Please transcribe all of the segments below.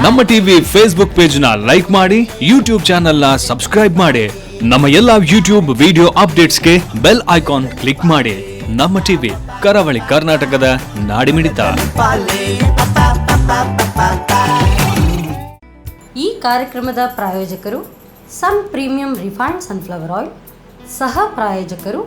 ನಮ್ಮ TV Facebook page ನ like ಮಾಡಿ, ಯೂಟ್ಯೂಬ್ ಚಾನೆಲ್ ನ ಸಬ್ಸ್ಕ್ರೈಬ್ ಮಾಡಿ. ನಮ್ಮ ಎಲ್ಲಾ ಯೂಟ್ಯೂಬ್ ವಿಡಿಯೋ ಅಪ್ಡೇಟ್ಸ್ಗೆ ಬೆಲ್ ಐಕಾನ್ ಕ್ಲಿಕ್ ಮಾಡಿ. ನಮ್ಮ ಟಿವಿ ಕರಾವಳಿ ಕರ್ನಾಟಕದ ನಾಡಿಮಿಡಿತ. ಈ ಕಾರ್ಯಕ್ರಮದ ಪ್ರಾಯೋಜಕರು sun premium refined sunflower oil, ಸಹ ಪ್ರಾಯೋಜಕರು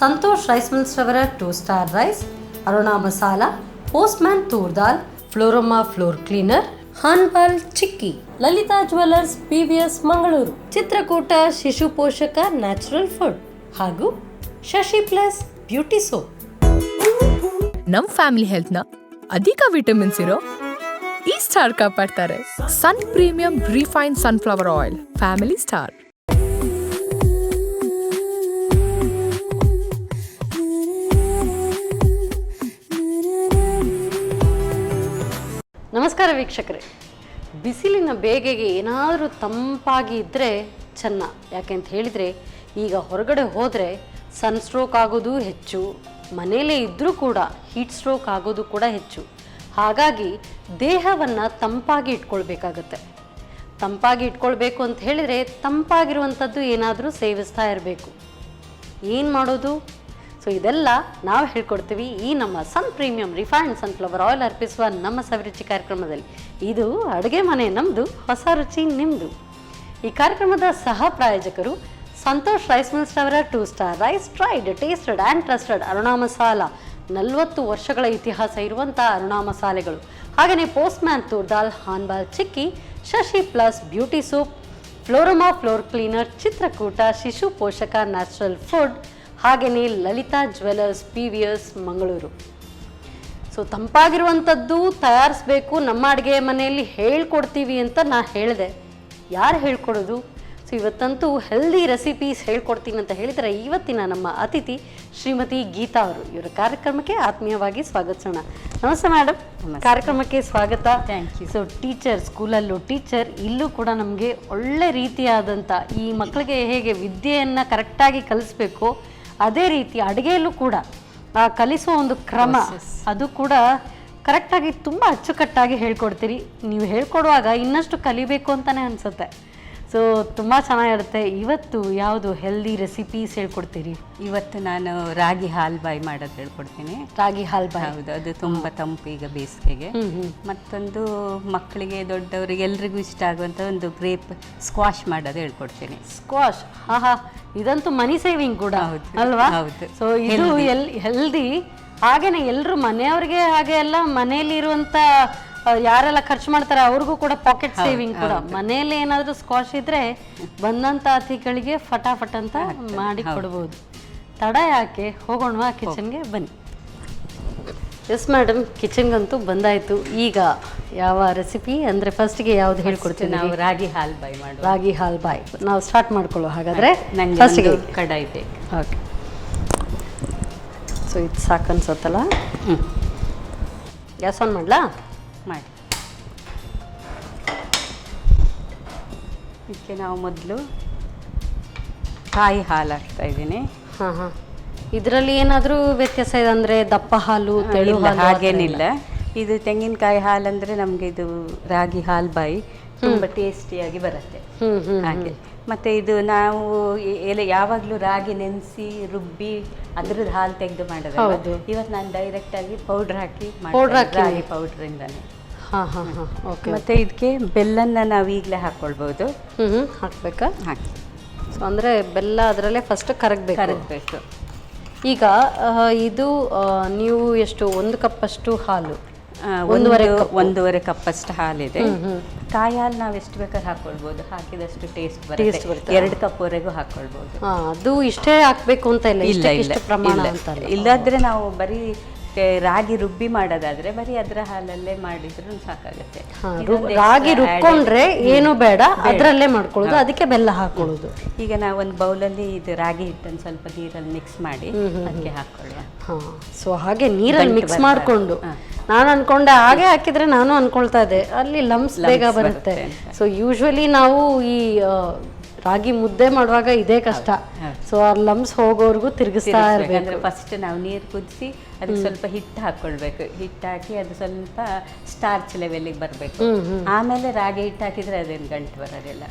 ಸಂತೋಷ್ ರೈಸ್ ಮಿಲ್ಸ್ ರವರ 2 star rice, Aruna masala, postman toor dal, Floroma floor cleaner, Hanpal chikki, Lalitha jewellers PVS Mangaluru, Chitrakoota ಶಿಶು ಪೋಷಕ ನ್ಯಾಚುರಲ್ ಫುಡ್ ಹಾಗೂ ಶಶಿ ಪ್ಲಸ್ ಬ್ಯೂಟಿ ಸೋಪ್. ನಮ್ ಫ್ಯಾಮಿಲಿ ಹೆಲ್ತ್ ನ ಅಧಿಕ ವಿಟಮಿನ್ಸ್ ಇರೋ ಈ ಸ್ಟಾರ್ ಕಾಪಾಡ್ತಾರೆ. Sun premium refine sunflower oil, family star. ನಮಸ್ಕಾರ ವೀಕ್ಷಕರೇ. ಬಿಸಿಲಿನ ಬೇಗೆಗೆ ಏನಾದರೂ ತಂಪಾಗಿ ಇದ್ದರೆ ಚೆನ್ನ. ಯಾಕೆಂತ ಹೇಳಿದರೆ ಈಗ ಹೊರಗಡೆ ಹೋದರೆ ಸನ್ಸ್ಟ್ರೋಕ್ ಆಗೋದು ಹೆಚ್ಚು, ಮನೆಯಲ್ಲೇ ಇದ್ದರೂ ಕೂಡ ಹೀಟ್ ಸ್ಟ್ರೋಕ್ ಆಗೋದು ಕೂಡ ಹೆಚ್ಚು. ಹಾಗಾಗಿ ದೇಹವನ್ನು ತಂಪಾಗಿ ಇಟ್ಕೊಳ್ಬೇಕಾಗತ್ತೆ. ತಂಪಾಗಿ ಇಟ್ಕೊಳ್ಬೇಕು ಅಂತ ಹೇಳಿದರೆ ತಂಪಾಗಿರುವಂಥದ್ದು ಏನಾದರೂ ಸೇವಿಸ್ತಾ ಇರಬೇಕು. ಏನು ಮಾಡೋದು? ಸೊ ಇದೆಲ್ಲ ನಾವು ಹೇಳ್ಕೊಡ್ತೀವಿ ಈ ನಮ್ಮ ಸನ್ ಪ್ರೀಮಿಯಂ ರಿಫೈನ್ಡ್ ಸನ್ಫ್ಲವರ್ ಆಯಿಲ್ ಅರ್ಪಿಸುವ ನಮ್ಮ ಸವಿರುಚಿ ಕಾರ್ಯಕ್ರಮದಲ್ಲಿ. ಇದು ಅಡುಗೆ ಮನೆ ನಮ್ಮದು, ಹೊಸ ರುಚಿ ನಿಮ್ಮದು. ಈ ಕಾರ್ಯಕ್ರಮದ ಸಹ ಪ್ರಾಯೋಜಕರು ಸಂತೋಷ್ ರೈಸ್ ಮಿಲ್ಸ್ ರವರ 2 star rice, tried, tasted and trusted Aruna masala, 40 ವರ್ಷಗಳ ಇತಿಹಾಸ ಇರುವಂಥ ಅರುಣಾ ಮಸಾಲೆಗಳು. ಹಾಗೆಯೇ postman toor dal, Hanpal chikki, Shashi plus beauty soap, Floroma floor cleaner, Chitrakoota ಶಿಶು ಪೋಷಕ ನ್ಯಾಚುರಲ್ ಫುಡ್, ಹಾಗೆಯೇ Lalitha jewellers PVS Mangaluru. So ತಂಪಾಗಿರುವಂಥದ್ದು ತಯಾರಿಸಬೇಕು, ನಮ್ಮ ಅಡುಗೆ ಮನೆಯಲ್ಲಿ ಹೇಳ್ಕೊಡ್ತೀವಿ ಅಂತ ನಾ ಹೇಳಿದೆ. ಯಾರು ಹೇಳ್ಕೊಡೋದು? ಸೊ ಇವತ್ತಂತೂ ಹೆಲ್ದಿ ರೆಸಿಪೀಸ್ ಹೇಳ್ಕೊಡ್ತೀನಿ ಅಂತ ಹೇಳಿದರೆ ಇವತ್ತಿನ ನಮ್ಮ ಅತಿಥಿ ಶ್ರೀಮತಿ ಗೀತಾ ಅವರು. ಇವರ ಕಾರ್ಯಕ್ರಮಕ್ಕೆ ಆತ್ಮೀಯವಾಗಿ ಸ್ವಾಗತಿಸೋಣ. ನಮಸ್ತೆ ಮೇಡಮ್, ಕಾರ್ಯಕ್ರಮಕ್ಕೆ ಸ್ವಾಗತ. Thank you. ಸೊ ಟೀಚರ್, ಸ್ಕೂಲಲ್ಲೂ ಟೀಚರ್, ಇಲ್ಲೂ ಕೂಡ ನಮಗೆ ಒಳ್ಳೆ ರೀತಿಯಾದಂಥ ಈ ಮಕ್ಕಳಿಗೆ ಹೇಗೆ ವಿದ್ಯೆಯನ್ನು ಕರೆಕ್ಟಾಗಿ ಕಲಿಸ್ಬೇಕು, ಅದೇ ರೀತಿ ಅಡುಗೆಯಲ್ಲೂ ಕೂಡ ಕಲಿಸುವ ಒಂದು ಕ್ರಮ ಅದು ಕೂಡ ಕರೆಕ್ಟಾಗಿ ತುಂಬ ಅಚ್ಚುಕಟ್ಟಾಗಿ ಹೇಳ್ಕೊಡ್ತೀರಿ. ನೀವು ಹೇಳ್ಕೊಡುವಾಗ ಇನ್ನಷ್ಟು ಕಲಿಬೇಕು ಅಂತಲೇ ಅನಿಸುತ್ತೆ. ಸೊ ತುಂಬ ಚೆನ್ನಾಗಿರುತ್ತೆ. ಇವತ್ತು ಯಾವುದು ಹೆಲ್ದಿ ರೆಸಿಪೀಸ್ ಹೇಳ್ಕೊಡ್ತೀರಿ? ಇವತ್ತು ನಾನು ರಾಗಿ ಹಾಲ್ಬಾಯಿ ಮಾಡೋದು ಹೇಳ್ಕೊಡ್ತೀನಿ. ರಾಗಿ ಹಾಲ್ಬಾಯಿ, ಹೌದು, ಅದು ತುಂಬ ತಂಪು ಈಗ ಬೇಸಿಗೆಗೆ. ಮತ್ತೊಂದು ಮಕ್ಕಳಿಗೆ ದೊಡ್ಡವರಿಗೆ ಎಲ್ರಿಗೂ ಇಷ್ಟ ಆಗುವಂಥ ಒಂದು ಗ್ರೇಪ್ ಸ್ಕ್ವಾಶ್ ಮಾಡೋದು ಹೇಳ್ಕೊಡ್ತೀನಿ. ಸ್ಕ್ವಾಶ್, ಹಾ ಹಾ, ಇದಂತೂ ಮನಿ ಸೇವಿಂಗ್ ಕೂಡ ಅಲ್ವಾ? ಹೌದು. ಸೊ ಇದು ಹೆಲ್ದಿ. ಹಾಗೇನೆ ಎಲ್ಲರೂ ಮನೆಯವ್ರಿಗೆ ಹಾಗೆ ಎಲ್ಲ ಮನೆಯಲ್ಲಿ ಇರುವಂತ ಯಾರೆಲ್ಲ ಖರ್ಚು ಮಾಡ್ತಾರೆ ಅವ್ರಿಗೂ ಕೂಡ ಪಾಕೆಟ್ ಸೇವಿಂಗ್ ಕೂಡ. ಮನೆಯಲ್ಲಿ ಏನಾದರೂ ಸ್ಕ್ವಾಶ್ ಇದ್ರೆ ಬಂದಂತ ಅತಿಥಿಗಳಿಗೆ ಫಟಾಫಟ್ ಅಂತ ಮಾಡಿ ಕೊಡ್ಬೋದು. ತಡ ಯಾಕೆ, ಹೋಗೋಣವಾ ಕಿಚನ್ಗೆ? ಬನ್ನಿ. ಎಸ್ ಮೇಡಮ್, ಕಿಚನ್ಗಂತೂ ಬಂದಾಯ್ತು. ಈಗ ಯಾವ ರೆಸಿಪಿ ಅಂದರೆ ಫಸ್ಟ್ಗೆ ಯಾವ್ದು ಹೇಳ್ಕೊಡ್ತೀವಿ? ನಾವು ರಾಗಿ ಹಾಲ್ಬಾಯಿ ಮಾಡೋದು. ರಾಗಿ ಹಾಲ್ಬಾಯಿ ನಾವು ಸ್ಟಾರ್ಟ್ ಮಾಡ್ಕೊಳ್ಳೋ ಹಾಗಾದರೆ. ನನಗೆ ಕಡಾಯಿ ಬೇಕು. ಓಕೆ. ಸೊ ಇದು ಸಾಕು ಅನ್ಸತ್ತಲ್ಲ? ಗ್ಯಾಸ್ ಆನ್ ಮಾಡಲಾ? ಮಾಡಿ. ಇದಕ್ಕೆ ನಾವು ಮೊದಲು ಕಾಯಿ ಹಾಲು ಹಾಕ್ತಾ ಇದ್ದೀನಿ. ಹಾಂ ಹಾಂ. ಇದರಲ್ಲಿ ಏನಾದರೂ ವ್ಯತ್ಯಾಸ ಇದೆ ಅಂದರೆ ದಪ್ಪ ಹಾಲು, ತೆಳು ಹಾಲು? ಹಾಗೇನಿಲ್ಲ. ಇದು ತೆಂಗಿನಕಾಯಿ ಹಾಲು ಅಂದರೆ ನಮಗೆ ಇದು ರಾಗಿ ಹಾಲ್ಬಾಯಿ ತುಂಬ ಟೇಸ್ಟಿಯಾಗಿ ಬರುತ್ತೆ. ಹಾಗೆ ಮತ್ತು ಇದು ನಾವು ಯಾವಾಗಲೂ ರಾಗಿ ನೆನೆಸಿ ರುಬ್ಬಿ ಅದ್ರದ್ದು ಹಾಲು ತೆಗೆದು ಮಾಡೋದು. ಇವತ್ತು ನಾನು ಡೈರೆಕ್ಟಾಗಿ ಪೌಡ್ರ್ ಹಾಕಿ ರಾಗಿ ಪೌಡ್ರಿಂದಾನೆ. ಹಾಂ ಹಾಂ ಹಾಂ. ಓಕೆ. ಮತ್ತು ಇದಕ್ಕೆ ಬೆಲ್ಲನ ನಾವು ಈಗಲೇ ಹಾಕ್ಕೊಳ್ಬೋದು. ಹಾಕಬೇಕಾ? ಹಾಕಿ. ಸೊ ಅಂದರೆ ಬೆಲ್ಲ ಅದರಲ್ಲೇ ಫಸ್ಟ್ ಕರಗಬೇಕು. ಈಗ ಇದು ನೀವು ಎಷ್ಟು, 1 ಕಪ್ಪಷ್ಟು ಹಾಲು? ಒಂದೂವರೆ ಕಪ್ಪಷ್ಟು ಹಾಲಿದೆ. ಕಾಯಿ ಹಾಲು ನಾವು ಎಷ್ಟು ಬೇಕಾದ್ರೆ ಹಾಕೊಳ್ಬೋದು, ಹಾಕಿದಷ್ಟು ಟೇಸ್ಟ್ ಬರುತ್ತೆ. 2 ಕಪ್ವರೆಗೂ ಹಾಕೊಳ್ಬೋದು. ಅದು ಇಷ್ಟೇ ಹಾಕ್ಬೇಕು ಅಂತ ಇಲ್ಲ, ಪ್ರಮಾಣ ಅಂತ ಇಲ್ಲಾದ್ರೆ ನಾವು ಬರೀ ರಾಗಿ ರುಬ್ಬಿ ಮಾಡೋದಾದ್ರೆ ಬರೀ ಅದರ ಹಾಲಲ್ಲೇ ಮಾಡಿದ್ರು ಸಾಕಾಗುತ್ತೆ. ರಾಗಿ ರುಬ್ಕೊಂಡ್ರೆ ಏನು ಬೇಡ, ಅದರಲ್ಲೇ ಮಾಡ್ಕೊಳ್ಳೋದು, ಅದಕ್ಕೆ ಬೆಲ್ಲ ಹಾಕೊಳ್ಳೋದು. ಈಗ ನಾವು ಒಂದು ಬೌಲಲ್ಲಿ ಇದು ರಾಗಿ ಹಿಟ್ಟನ್ನು ಸ್ವಲ್ಪ ನೀರಲ್ಲಿ ಮಿಕ್ಸ್ ಮಾಡಿ ಅದಕ್ಕೆ ಹಾಕೊಳ್ಳುವ. ಸೊ ಹಾಗೆ ನೀರಲ್ಲಿ ಮಿಕ್ಸ್ ಮಾಡಿಕೊಂಡು ನಾನು ಅನ್ಕೊಂಡೆ ಹಾಗೆ ಹಾಕಿದ್ರೆ, ನಾನು ಅನ್ಕೊಳ್ತಾ ಇದ್ದೆ ಅಲ್ಲಿ ಲಮ್ಸ್ ಬೇಗ ಬರುತ್ತೆ. ಸೊ ಯೂಶ್ವಲಿ ನಾವು ಈ ರಾಗಿ ಮುದ್ದೆ ಮಾಡುವಾಗ ಇದೇ ಕಷ್ಟ. ಸೊ ಆ ಲಮ್ಸ್ ಹೋಗೋವರೆಗೂ ತಿರುಗಿಸ್ತಾ ಇರಬೇಕು. ಅಂದರೆ ಫಸ್ಟ್ ನಾವು ನೀರು ಕುದಿಸಿ ಅದಕ್ಕೆ ಸ್ವಲ್ಪ ಹಿಟ್ಟು ಹಾಕ್ಕೊಳ್ಬೇಕು. ಹಿಟ್ಟು ಹಾಕಿ ಅದು ಸ್ವಲ್ಪ ಸ್ಟಾರ್ಚ್ ಲೆವೆಲ್ಲಿಗೆ ಬರಬೇಕು. ಆಮೇಲೆ ರಾಗಿ ಹಿಟ್ಟು ಹಾಕಿದ್ರೆ ಅದೇನು ಗಂಟು ಬರೋದಿಲ್ಲ.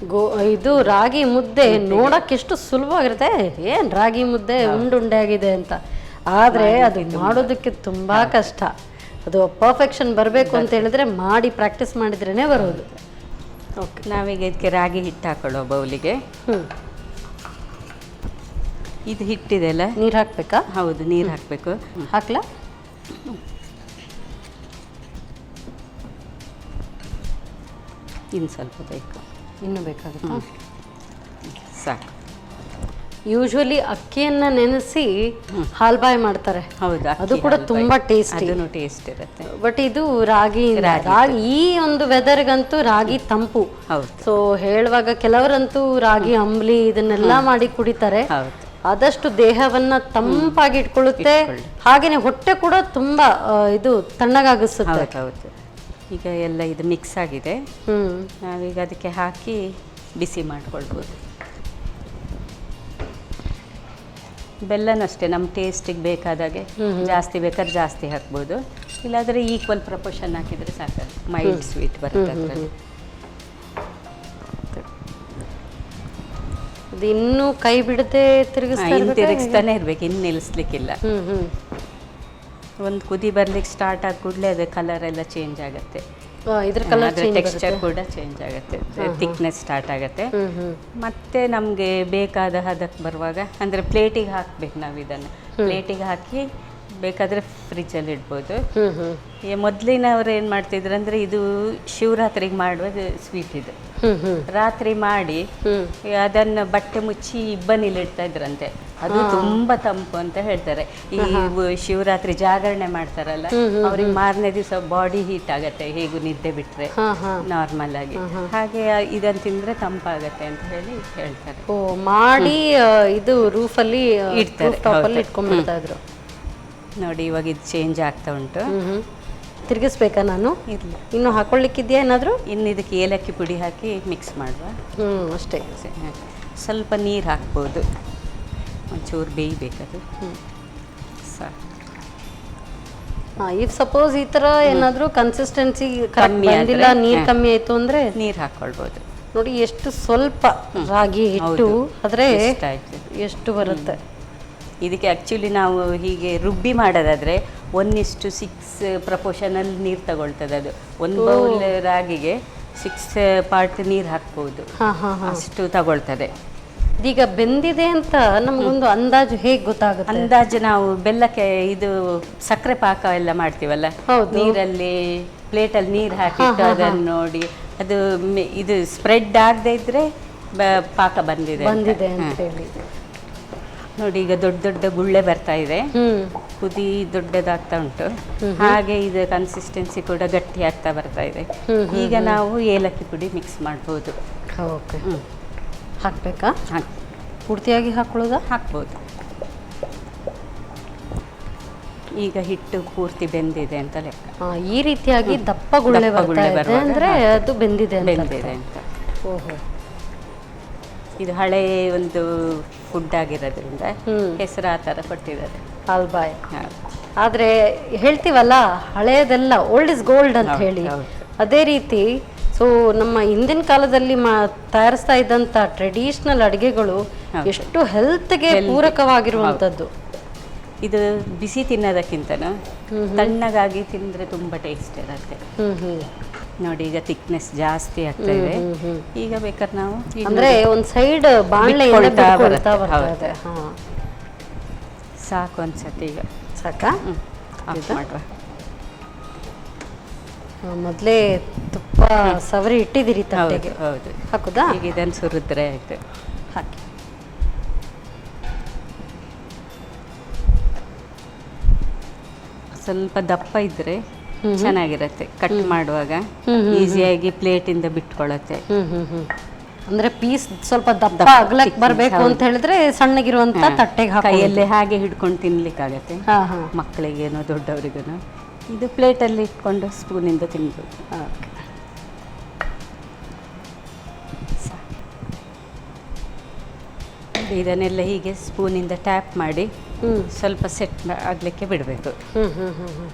ಇದು ರಾಗಿ ಮುದ್ದೆ ನೋಡಕ್ಕೆ ಎಷ್ಟು ಸುಲಭವಾಗಿರುತ್ತೆ, ಏನ್ ರಾಗಿ ಮುದ್ದೆ ಉಂಡೆ ಆಗಿದೆ ಅಂತ. ಆದ್ರೆ ಅದು ಮಾಡೋದಕ್ಕೆ ತುಂಬಾ ಕಷ್ಟ. ಅದು ಪರ್ಫೆಕ್ಷನ್ ಬರಬೇಕು ಅಂತ ಹೇಳಿದ್ರೆ ಮಾಡಿ ಪ್ರಾಕ್ಟೀಸ್ ಮಾಡಿದ್ರೇನೆ ಬರೋದು. ಓಕೆ, ನಾವೀಗ ಇದಕ್ಕೆ ರಾಗಿ ಹಿಟ್ಟು ಹಾಕೊಳ್ಳೋ ಬೌಲಿಗೆ. ಇದು ಹಿಟ್ಟಿದೆಲ್ಲ ನೀರು ಹಾಕ್ಬೇಕಾ? ಹೌದು, ನೀರು ಹಾಕಬೇಕು. ಹಾಕ್ಲಾ? ಇನ್ನು ಸ್ವಲ್ಪ ಬೇಕು. ಇನ್ನೂ ಬೇಕಾಗುತ್ತಾ? ಸಾಕು. ಯೂಶುವಲಿ ಅಕ್ಕಿಯನ್ನ ನೆನೆಸಿ ಹಾಲ್ಬಾಯ್ ಮಾಡ್ತಾರೆ. ಹೌದು, ಅದು ಕೂಡ ತುಂಬಾ ಟೇಸ್ಟಿ. ಅದನ್ನು ಟೇಸ್ಟ್ ಇರುತ್ತೆ. ಬಟ್ ಇದು ರಾಗಿ ಈ ಒಂದು ವೆದರ್ಗಂತೂ ರಾಗಿ ತಂಪು. ಹೌದು. ಸೊ ಹೇಳುವಾಗ ಕೆಲವರಂತೂ ರಾಗಿ ಅಂಬ್ಲಿ ಇದನ್ನೆಲ್ಲ ಮಾಡಿ ಕುಡಿತಾರೆ. ಹೌದು. ಆದಷ್ಟು ದೇಹವನ್ನ ತಂಪಾಗಿ ಇಟ್ಕೊಳ್ಳುತ್ತೆ, ಹಾಗೇನೆ ಹೊಟ್ಟೆ ಕೂಡ ತುಂಬಾ ಇದು ತಣ್ಣಗಾಗಿಸುತ್ತೆ. ಹೌದು. ಈಗ ಎಲ್ಲ ಇದು ಮಿಕ್ಸ್ ಆಗಿದೆ. ನಾವೀಗ ಅದಕ್ಕೆ ಹಾಕಿ ಬಿಸಿ ಮಾಡ್ಕೊಳ್ಬೋದು. ಬೆಲ್ಲನೂ ಅಷ್ಟೇ ನಮ್ಮ ಟೇಸ್ಟಿಗೆ ಬೇಕಾದಾಗೆ, ಜಾಸ್ತಿ ಬೇಕಾದ್ರೆ ಜಾಸ್ತಿ ಹಾಕ್ಬೋದು, ಇಲ್ಲಾಂದರೆ ಈಕ್ವಲ್ ಪ್ರಪೋರ್ಷನ್ ಹಾಕಿದರೆ ಸಾಕು. ಮೈಲ್ಡ್ ಸ್ವೀಟ್ ಬರುತ್ತೆ ಅದರಲ್ಲಿ. ಅದು ಇನ್ನೂ ಕೈ ಬಿಡದೆ ತಿರುಗಿಸ್ತಾನೆ ಇರ್ಬೇಕು, ಇನ್ನು ನಿಲ್ಲಿಸ್ಲಿಕ್ಕಿಲ್ಲ. ಒಂದು ಕುದಿ ಬರ್ಲಿಕ್ಕೆ ಸ್ಟಾರ್ಟ್ ಆದ ಕೂಡಲೇ ಅದು ಕಲರ್ ಎಲ್ಲ ಚೇಂಜ್ ಆಗುತ್ತೆ. ಇದ್ರ ಕಲರ್ ಟೆಕ್ಸ್ಚರ್ ಕೂಡ ಚೇಂಜ್ ಆಗುತ್ತೆ, ಥಿಕ್ನೆಸ್ ಸ್ಟಾರ್ಟ್ ಆಗುತ್ತೆ. ಮತ್ತೆ ನಮಗೆ ಬೇಕಾದ ಹದಕ್ಕೆ ಬರುವಾಗ ಅಂದರೆ ಪ್ಲೇಟಿಗೆ ಹಾಕ್ಬೇಕು. ನಾವು ಇದನ್ನು ಪ್ಲೇಟಿಗೆ ಹಾಕಿ ಬೇಕಾದರೆ ಫ್ರಿಜ್ಜಲ್ಲಿ ಇಡ್ಬೋದು. ಮೊದಲಿನವ್ರು ಏನು ಮಾಡ್ತಿದ್ರು ಅಂದರೆ ಇದು ಶಿವರಾತ್ರಿಗೆ ಮಾಡುವುದು ಸ್ವೀಟ್. ಇದು ರಾತ್ರಿ ಮಾಡಿ ಅದನ್ನು ಬಟ್ಟೆ ಮುಚ್ಚಿ ಇಬ್ಬನಿಲಿ ಇಡ್ತಾ ಇದ್ರಂತೆ. ಅದು ತುಂಬಾ ತಂಪು ಅಂತ ಹೇಳ್ತಾರೆ. ಈ ಶಿವರಾತ್ರಿ ಜಾಗರಣೆ ಮಾಡ್ತಾರಲ್ಲ, ಅವ್ರಿಗೆ ಮಾರನೇ ದಿವಸ ಬಾಡಿ ಹೀಟ್ ಆಗತ್ತೆ ಹೇಗೂ ನಿದ್ದೆ ಬಿಟ್ರೆ ನಾರ್ಮಲ್ ಆಗಿ. ಹಾಗೆ ಇದನ್ನು ತಿಂದ್ರೆ ತಂಪಾಗತ್ತೆ ಅಂತ ಹೇಳಿ ಹೇಳ್ತಾರೆ. ಮಾಡಿ ಇದು ರೂಫಲ್ಲಿ ಇಟ್ಕೊಂಡ್ಬಿಡ್ತಾ ಇದ್ರು. ನೋಡಿ ಇವಾಗ ಇದು ಚೇಂಜ್ ಆಗ್ತಾ ಉಂಟು. ತಿರುಗಿಸ್ಬೇಕಾ ನಾನು? ಇರಲಿ, ಇನ್ನು ಹಾಕೊಳ್ಳಿಕ್ಕಿದೆಯಾ ಏನಾದರೂ? ಇನ್ನು ಇದಕ್ಕೆ ಏಲಕ್ಕಿ ಪುಡಿ ಹಾಕಿ ಮಿಕ್ಸ್ ಮಾಡುವ. ಅಷ್ಟೇ. ಸ್ವಲ್ಪ ನೀರು ಹಾಕ್ಬೋದು, ಒಂಚೂರು ಬೇಯಬೇಕದು. ಸಾಕು. ಇಫ್ ಸಪೋಸ್ ಈ ಥರ ಏನಾದರೂ ಕನ್ಸಿಸ್ಟೆನ್ಸಿ ಬಂದಿಲ್ಲ, ನೀರು ಕಮ್ಮಿ ಆಯಿತು ಅಂದರೆ ನೀರು ಹಾಕ್ಕೊಳ್ಬೋದು. ನೋಡಿ ಎಷ್ಟು ಸ್ವಲ್ಪ ರಾಗಿ ಹಿಟ್ಟು ಆದರೆ ಎಷ್ಟು ಬರುತ್ತೆ. ಇದಕ್ಕೆ ಆ್ಯಕ್ಚುಲಿ ನಾವು ಹೀಗೆ ರುಬ್ಬಿ ಮಾಡೋದಾದರೆ 1:6 ಪ್ರಪೋರ್ಷನಲ್ಲಿ ನೀರು ತಗೊಳ್ತದೆ. ಅದು ಒಂದು ಬೌಲ್ ರಾಗಿಗೆ 6 ಪಾರ್ಟ್ ನೀರು ಹಾಕ್ಬೋದು, ಅಷ್ಟು ತಗೊಳ್ತದೆ. ಈಗ ಬೆಂದಿದೆ ಅಂತ ನಮಗೊಂದು ಅಂದಾಜು ಹೇಗೆ ಗೊತ್ತಾಗುತ್ತೆ? ಅಂದಾಜು ನಾವು ಬೆಲ್ಲಕ್ಕೆ ಇದು ಸಕ್ಕರೆ ಪಾಕ ಎಲ್ಲ ಮಾಡ್ತೀವಲ್ಲ, ನೀರಲ್ಲಿ ಪ್ಲೇಟಲ್ಲಿ ನೀರು ಹಾಕಿಟ್ಟು ಅದನ್ನು ನೋಡಿ ಅದು ಇದು ಸ್ಪ್ರೆಡ್ ಆಗದೆ ಇದ್ರೆ ಪಾಕ ಬಂದಿದೆ ಅಂತ ಹೇಳಿ. ನೋಡಿ ಈಗ ದೊಡ್ಡ ದೊಡ್ಡ ಗುಳ್ಳೆ ಬರ್ತಾ ಇದೆ, ಕುದಿ ದೊಡ್ಡದಾಗ್ತಾ ಉಂಟು. ಹಾಗೆ ಇದು ಕನ್ಸಿಸ್ಟೆನ್ಸಿ ಕೂಡ ಗಟ್ಟಿ ಆಗ್ತಾ ಬರ್ತಾ ಇದೆ. ಈಗ ನಾವು ಏಲಕ್ಕಿ ಪುಡಿ ಮಿಕ್ಸ್ ಮಾಡ್ಬೋದು. ಓಕೆ, ಹಾಕ್ಬೇಕಾ? ಪೂರ್ತಿಯಾಗಿ ಹಾಕೊಳ್ಳೋದಾ? ಹಾಕ್ಬೋದು. ಈಗ ಹಿಟ್ಟು ಪೂರ್ತಿ ಬೆಂದಿದೆ ಅಂತ ಲೆಕ್ಕ. ಈ ರೀತಿಯಾಗಿ ದಪ್ಪ ಗುಳ್ಳೆ ಬರ್ತಾ ಇದೆ ಅಂದ್ರೆ ಅದು ಬೆಂದಿದೆ ಅಂತ. ಓಹೋ, ಇದು ಹಳೆ ಒಂದು ಫುಡ್ ಆಗಿರೋದ್ರಿಂದ ಹೆಸರು ಆ ಥರ ಕೊಟ್ಟಿದ್ದಾರೆ, ಹಾಲ್ಬಾಯ್. ಆದರೆ ಹೇಳ್ತೀವಲ್ಲ, ಹಳೆಯದೆಲ್ಲ ಓಲ್ಡ್ ಇಸ್ ಗೋಲ್ಡ್ ಅಂತ ಹೇಳಿ, ಅದೇ ರೀತಿ ಸೊ ನಮ್ಮ ಹಿಂದಿನ ಕಾಲದಲ್ಲಿ ತಯಾರಿಸ್ತಾ ಇದ್ದಂಥ ಟ್ರೆಡಿಷ್ನಲ್ ಅಡುಗೆಗಳು ಎಷ್ಟು ಹೆಲ್ತ್ಗೆ ಪೂರಕವಾಗಿರುವಂಥದ್ದು. ಇದು ಬಿಸಿ ತಿನ್ನೋದಕ್ಕಿಂತನೂ ತಣ್ಣಗಾಗಿ ತಿಂದರೆ ತುಂಬ ಟೇಸ್ಟ್ ಇರುತ್ತೆ. ನೋಡಿ ಈಗ ಥಿಕ್ನೆಸ್ ಜಾಸ್ತಿ ಆಗ್ತಾ ಇದೆ. ಈಗ ಬೇಕಾದ್ರೆ ನಾವು ಅಂದ್ರೆ ಒಂದು ಸೈಡ್ ಬಾಣಲೆ ಬರ್ತದೆ. ಸಾಕು ಅನ್ಸತ್ತೆ. ಈಗ ಸಾಕಾ? ಮಾಡುವ. ಮೊದಲೇ ತುಪ್ಪ ಸವರಿ ಇಟ್ಟಿದ್ದೀರಿ ತಟ್ಟೆಗೆ. ಹೌದು, ಹಾಕುದಾ? ಈಗ ಇದನ್ನು ಸುರಿದ್ರೆ ಆಯ್ತು. ಹಾಕಿ. ಸ್ವಲ್ಪ ದಪ್ಪ ಇದ್ರೆ ಚೆನ್ನಾಗಿರತ್ತೆ, ಕಟ್ ಮಾಡುವಾಗ ಈಸಿಯಾಗಿ ಪ್ಲೇಟಿಂದ ಬಿಟ್ಕೊಳ್ಳುತ್ತೆ. ಅಂದ್ರೆ ಪೀಸ್ ಸ್ವಲ್ಪ ದಪ್ಪ ಅಗಲಕ್ಕೆ ಬರಬೇಕು ಅಂತ ಹೇಳಿದ್ರೆ ಸಣ್ಣಗಿರುವಂತ ತಟ್ಟೆಗೆ ಹಾಕಿ ಕೈಯಲ್ಲೇ ಹಾಗೆ ಹಿಡ್ಕೊಂಡು ತಿನ್ಲಿಕ್ಕಾಗತ್ತೆ, ಮಕ್ಕಳಿಗೇನೋ ದೊಡ್ಡವರಿಗೂ. ಇದು ಪ್ಲೇಟಲ್ಲಿ ಇಟ್ಕೊಂಡು ಸ್ಪೂನಿಂದ ತಿನ್ಬೋದು. ಇದನ್ನೆಲ್ಲ ಹೀಗೆ ಸ್ಪೂನಿಂದ ಟ್ಯಾಪ್ ಮಾಡಿ ಸ್ವಲ್ಪ ಸೆಟ್ ಆಗಲಿಕ್ಕೆ ಬಿಡಬೇಕು.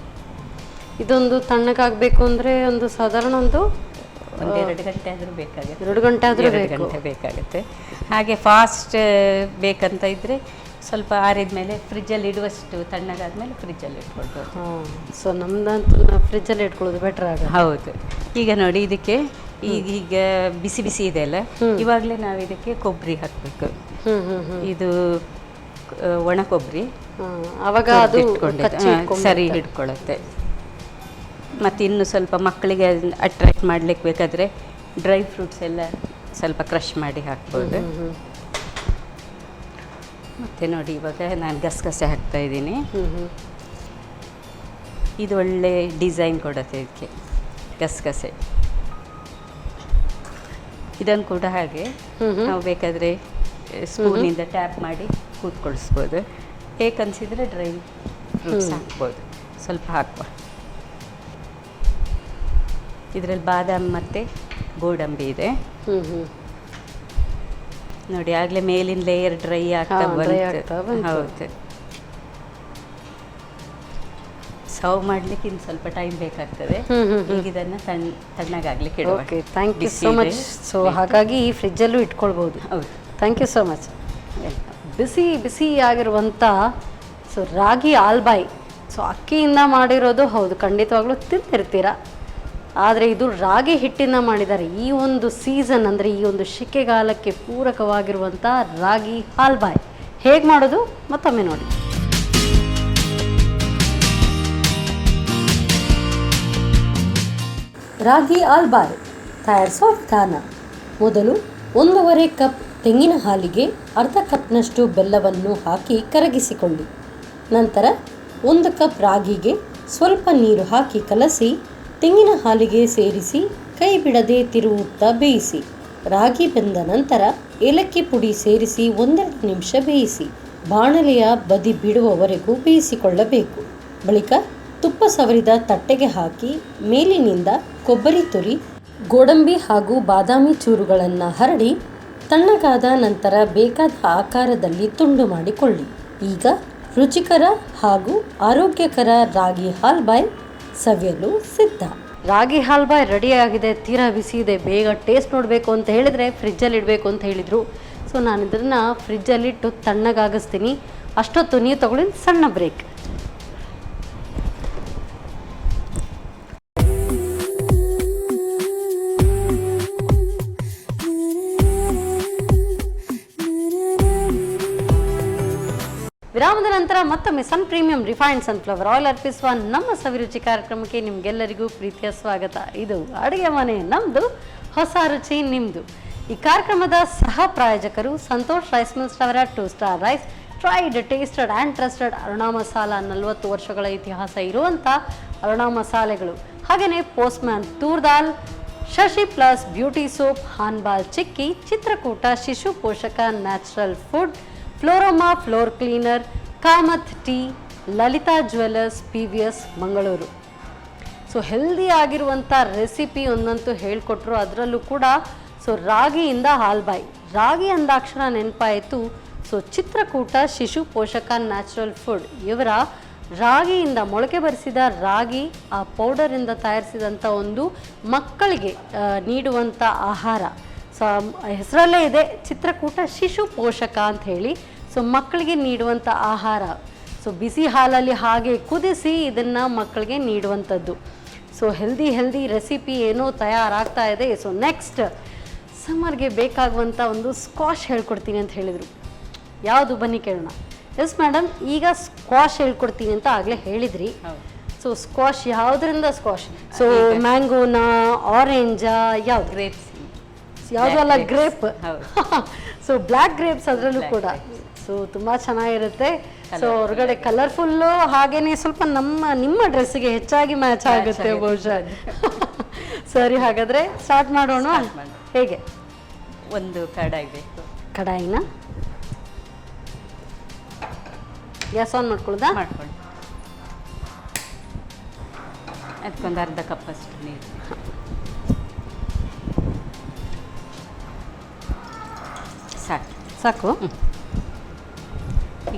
ಇದೊಂದು ತಣ್ಣಗಾಗಬೇಕು ಅಂದರೆ ಒಂದು ಸಾಧಾರಣ ಒಂದು 1-2 ಗಂಟೆ ಆದರೂ ಬೇಕಾಗುತ್ತೆ. 2 ಗಂಟೆ ಆದರೂ 2 ಗಂಟೆ ಬೇಕಾಗುತ್ತೆ. ಹಾಗೆ ಫಾಸ್ಟ್ ಬೇಕಂತ ಇದ್ದರೆ ಸ್ವಲ್ಪ ಆರಿದ ಮೇಲೆ ಫ್ರಿಜ್ಜಲ್ಲಿ ಇಡುವಷ್ಟು ತಣ್ಣಗಾದ್ಮೇಲೆ ಫ್ರಿಜ್ಜಲ್ಲಿ ಇಟ್ಕೊಳ್ಬೋದು. ಸೊ ನಮ್ದಂತೂ ಫ್ರಿಜ್ಜಲ್ಲಿ ಇಟ್ಕೊಳ್ಳೋದು ಬೆಟರ್ ಆಗ. ಹೌದು. ಈಗ ನೋಡಿ ಇದಕ್ಕೆ ಈಗ ಬಿಸಿ ಬಿಸಿ ಇದೆ ಅಲ್ಲ, ಇವಾಗಲೇ ನಾವು ಇದಕ್ಕೆ ಕೊಬ್ಬರಿ ಹಾಕಬೇಕು. ಇದು ಒಣ ಕೊಬ್ಬರಿ, ಆವಾಗ ಅದು ಸರಿ ಹಿಡ್ಕೊಳ್ಳುತ್ತೆ. ಮತ್ತು ಇನ್ನು ಸ್ವಲ್ಪ ಮಕ್ಕಳಿಗೆ ಅಟ್ರಾಕ್ಟ್ ಮಾಡ್ಲಿಕ್ಕೆ ಬೇಕಾದರೆ ಡ್ರೈ ಫ್ರೂಟ್ಸ್ ಎಲ್ಲ ಸ್ವಲ್ಪ ಕ್ರಷ್ ಮಾಡಿ ಹಾಕ್ಬೋದು. ಮತ್ತು ನೋಡಿ ಇವಾಗ ನಾನು ಗಸಗಸೆ ಹಾಕ್ತಾ ಇದ್ದೀನಿ. ಇದು ಒಳ್ಳೆ ಡಿಸೈನ್ ಕೊಡುತ್ತೆ ಇದಕ್ಕೆ ಗಸಗಸೆ. ಇದನ್ನು ಕೂಡ ಹಾಗೆ ನಾವು ಬೇಕಾದರೆ ಸ್ಪೂನಿಂದ ಟ್ಯಾಪ್ ಮಾಡಿ ಕೂತ್ಕೊಳಿಸ್ಬೋದು. ಬೇಕನ್ಸಿದ್ರೆ ಡ್ರೈ ಫ್ರೂಟ್ಸ್ ಹಾಕ್ಬೋದು, ಸ್ವಲ್ಪ ಹಾಕುವ. ಇದರಲ್ಲಿ ಬಾದಾಮ್ ಮತ್ತು ಗೋಡಂಬಿ ಇದೆ ನೋಡಿ. ಆಗಲೇ ಮೇಲಿನ ಲೇಯರ್ ಡ್ರೈ ಆಗ್ತಾ ಬಂತು. ಹೌದು. ಸರ್ವ್ ಮಾಡಲಿಕ್ಕೆ ಇನ್ನು ಸ್ವಲ್ಪ ಟೈಮ್ ಬೇಕಾಗ್ತದೆ. ಈಗ ಇದನ್ನು ತಣ್ಣಗಾಗ್ಲಿಕ್ಕೆ ಇಡುವ. Okay, thank you so much. So ಹಾಗಾಗಿ ಈ ಫ್ರಿಜ್ಜಲ್ಲೂ ಇಟ್ಕೊಳ್ಬೋದು. ಹೌದು, ಥ್ಯಾಂಕ್ ಯು ಸೋ ಮಚ್. ಬಿಸಿ ಬಿಸಿ ಆಗಿರುವಂಥ ಸೊ ರಾಗಿ ಆಲ್ಬಾಯಿ. ಸೊ ಅಕ್ಕಿಯಿಂದ ಮಾಡಿರೋದು ಹೌದು, ಖಂಡಿತವಾಗ್ಲೂ ತಿಂತಿರ್ತೀರ. ಆದರೆ ಇದು ರಾಗಿ ಹಿಟ್ಟಿಂದ ಮಾಡಿದ್ದಾರೆ. ಈ ಒಂದು ಸೀಸನ್ ಅಂದರೆ ಈ ಒಂದು ಶೆಕೆಗಾಲಕ್ಕೆ ಪೂರಕವಾಗಿರುವಂಥ ರಾಗಿ ಹಾಲ್ಬಾಯ್ ಹೇಗೆ ಮಾಡೋದು ಮತ್ತೊಮ್ಮೆ ನೋಡಿ. ರಾಗಿ ಆಲ್ಬಾಯ್ ತಯಾರಿಸುವ ವಿಧಾನ: ಮೊದಲು 1.5 ಕಪ್ ತೆಂಗಿನ ಹಾಲಿಗೆ ಅರ್ಧ ಕಪ್ನಷ್ಟು ಬೆಲ್ಲವನ್ನು ಹಾಕಿ ಕರಗಿಸಿಕೊಳ್ಳಿ. ನಂತರ 1 ಕಪ್ ರಾಗಿಗೆ ಸ್ವಲ್ಪ ನೀರು ಹಾಕಿ ಕಲಸಿ ತೆಂಗಿನ ಹಾಲಿಗೆ ಸೇರಿಸಿ ಕೈ ಬಿಡದೆ ತಿರುವುತ್ತಾ ಬೇಯಿಸಿ. ರಾಗಿ ಬೆಂದ ನಂತರ ಏಲಕ್ಕಿ ಪುಡಿ ಸೇರಿಸಿ 1-2 ನಿಮಿಷ ಬೇಯಿಸಿ. ಬಾಣಲೆಯ ಬದಿ ಬಿಡುವವರೆಗೂ ಬೇಯಿಸಿಕೊಳ್ಳಬೇಕು. ಬಳಿಕ ತುಪ್ಪ ಸವರಿದ ತಟ್ಟೆಗೆ ಹಾಕಿ ಮೇಲಿನಿಂದ ಕೊಬ್ಬರಿ ತುರಿ, ಗೋಡಂಬಿ ಹಾಗೂ ಬಾದಾಮಿ ಚೂರುಗಳನ್ನು ಹರಡಿ ತಣ್ಣಗಾದ ನಂತರ ಬೇಕಾದ ಆಕಾರದಲ್ಲಿ ತುಂಡು ಮಾಡಿಕೊಳ್ಳಿ. ಈಗ ರುಚಿಕರ ಹಾಗೂ ಆರೋಗ್ಯಕರ ರಾಗಿ ಹಾಲ್ಬಾಯ್ ಸವಿಯಲು ಸಿದ್ಧ. ರಾಗಿ ಹಾಲ್ಬಾಯ್ ರೆಡಿಯಾಗಿದೆ, ತೀರಾ ಬಿಸಿ ಇದೆ. ಬೇಗ ಟೇಸ್ಟ್ ನೋಡಬೇಕು ಅಂತ ಹೇಳಿದರೆ ಫ್ರಿಜ್ಜಲ್ಲಿ ಇಡಬೇಕು ಅಂತ ಹೇಳಿದರು. ಸೊ ನಾನು ಇದನ್ನು ಫ್ರಿಜ್ಜಲ್ಲಿಟ್ಟು ತಣ್ಣಗಾಗಿಸ್ತೀನಿ. ಅಷ್ಟೊತ್ತು ನೀವು ತಗೊಳ್ಳಿ ಸಣ್ಣ ಬ್ರೇಕ್. ವಿರಾಮದ ನಂತರ ಮತ್ತೊಮ್ಮೆ ಸನ್ ಪ್ರೀಮಿಯಂ ರಿಫೈನ್ಡ್ ಸನ್ಫ್ಲವರ್ ಆಯಿಲ್ ಅರ್ಪಿಸುವ ನಮ್ಮ ಸವಿರುಚಿ ಕಾರ್ಯಕ್ರಮಕ್ಕೆ ನಿಮಗೆಲ್ಲರಿಗೂ ಪ್ರೀತಿಯ ಸ್ವಾಗತ. ಇದು ಅಡುಗೆ ಮನೆ ನಮ್ಮದು, ಹೊಸ ರುಚಿ ನಿಮ್ಮದು. ಈ ಕಾರ್ಯಕ್ರಮದ ಸಹ ಪ್ರಾಯೋಜಕರು ಸಂತೋಷ್ ರೈಸ್ ಮಿಲ್ಸ್ ಅವರ 2 star rice, tried, tasted and trusted Aruna masala, 40 ವರ್ಷಗಳ ಇತಿಹಾಸ ಇರುವಂಥ ಅರುಣಾ ಮಸಾಲೆಗಳು. ಹಾಗೆಯೇ postman toor dal, Shashi plus beauty soap, ಹಾನ್ಬಾಲ್ ಚಿಕ್ಕಿ, ಚಿತ್ರಕೂಟ ಶಿಶು ಪೋಷಕ natural food, Floroma floor cleaner, Kamath tea, Lalitha jewellers, PVS Mangaluru. So healthy ಆಗಿರುವಂಥ ರೆಸಿಪಿ ಒಂದಂತೂ ಹೇಳಿಕೊಟ್ರು. ಅದರಲ್ಲೂ ಕೂಡ ಸೊ ರಾಗಿಯಿಂದ ಹಾಲ್ಬಾಯ್. ರಾಗಿ ಅಂದಾಕ್ಷಣ ನೆನಪಾಯಿತು ಸೊ ಚಿತ್ರಕೂಟ ಶಿಶು ಪೋಷಕ ನ್ಯಾಚುರಲ್ ಫುಡ್. ಇವರ ರಾಗಿಯಿಂದ ಮೊಳಕೆ ಬರಿಸಿದ ರಾಗಿ ಆ ಪೌಡರಿಂದ ತಯಾರಿಸಿದಂಥ ಒಂದು ಮಕ್ಕಳಿಗೆ ನೀಡುವಂಥ ಆಹಾರ. ಸೊ ಹೆಸರಲ್ಲೇ ಇದೆ ಚಿತ್ರಕೂಟ ಶಿಶು ಪೋಷಕ ಅಂತ ಹೇಳಿ. ಸೊ ಮಕ್ಕಳಿಗೆ ನೀಡುವಂಥ ಆಹಾರ. ಸೊ ಬಿಸಿ ಹಾಲಲ್ಲಿ ಹಾಗೆ ಕುದಿಸಿ ಇದನ್ನು ಮಕ್ಕಳಿಗೆ ನೀಡುವಂಥದ್ದು. ಸೊ ಹೆಲ್ದಿ ರೆಸಿಪಿ ಏನೋ ತಯಾರಾಗ್ತಾ ಇದೆ. ಸೊ ನೆಕ್ಸ್ಟ್ ಸಮ್ಮರ್ಗೆ ಬೇಕಾಗುವಂಥ ಒಂದು ಸ್ಕ್ವಾಶ್ ಹೇಳ್ಕೊಡ್ತೀನಿ ಅಂತ ಹೇಳಿದರು. ಯಾವುದು ಬನ್ನಿ ಕೇಳೋಣ. ಎಸ್ ಮೇಡಮ್, ಈಗ ಸ್ಕ್ವಾಶ್ ಹೇಳ್ಕೊಡ್ತೀನಿ ಅಂತ ಆಗಲೇ ಹೇಳಿದ್ರಿ. ಸೊ ಸ್ಕ್ವಾಶ್ ಯಾವುದರಿಂದ ಸ್ಕ್ವಾಶ್? ಸೊ ಮ್ಯಾಂಗೋನಾ, ಆರೆಂಜಾ, ಯಾವ್ದು? ಗ್ರೇಪ್ಸ್. ಯಾವುದೂ ಅಲ್ಲ, ಗ್ರೇಪ್. ಸೊ ಬ್ಲ್ಯಾಕ್ ಗ್ರೇಪ್ಸ್ ಅದರಲ್ಲೂ ಕೂಡ. ಸೊ ತುಂಬ ಚೆನ್ನಾಗಿರುತ್ತೆ. ಸೊ ಹೊರಗಡೆ ಕಲರ್ಫುಲ್ಲು, ಹಾಗೇನೆ ಸ್ವಲ್ಪ ನಿಮ್ಮ ಡ್ರೆಸ್ಸಿಗೆ ಹೆಚ್ಚಾಗಿ ಮ್ಯಾಚ್ ಆಗುತ್ತೆ ಬಹುಶಃ. ಸರಿ, ಹಾಗಾದರೆ ಸ್ಟಾರ್ಟ್ ಮಾಡೋಣ. ಹೇಗೆ? ಒಂದು ಕಡಾಯಿ ಬೇಕು. ಕಡಾಯಿನ ಗ್ಯಾಸ್ ಆನ್ ಮಾಡ್ಕೊಳ್ಳೋದಾ? ಮಾಡ್ಕೊಳ್ಳಿ. ಅದಕ್ಕೊಂದು ಅರ್ಧ ಕಪ್ಪಷ್ಟು ನೀರು ಸಾಕು.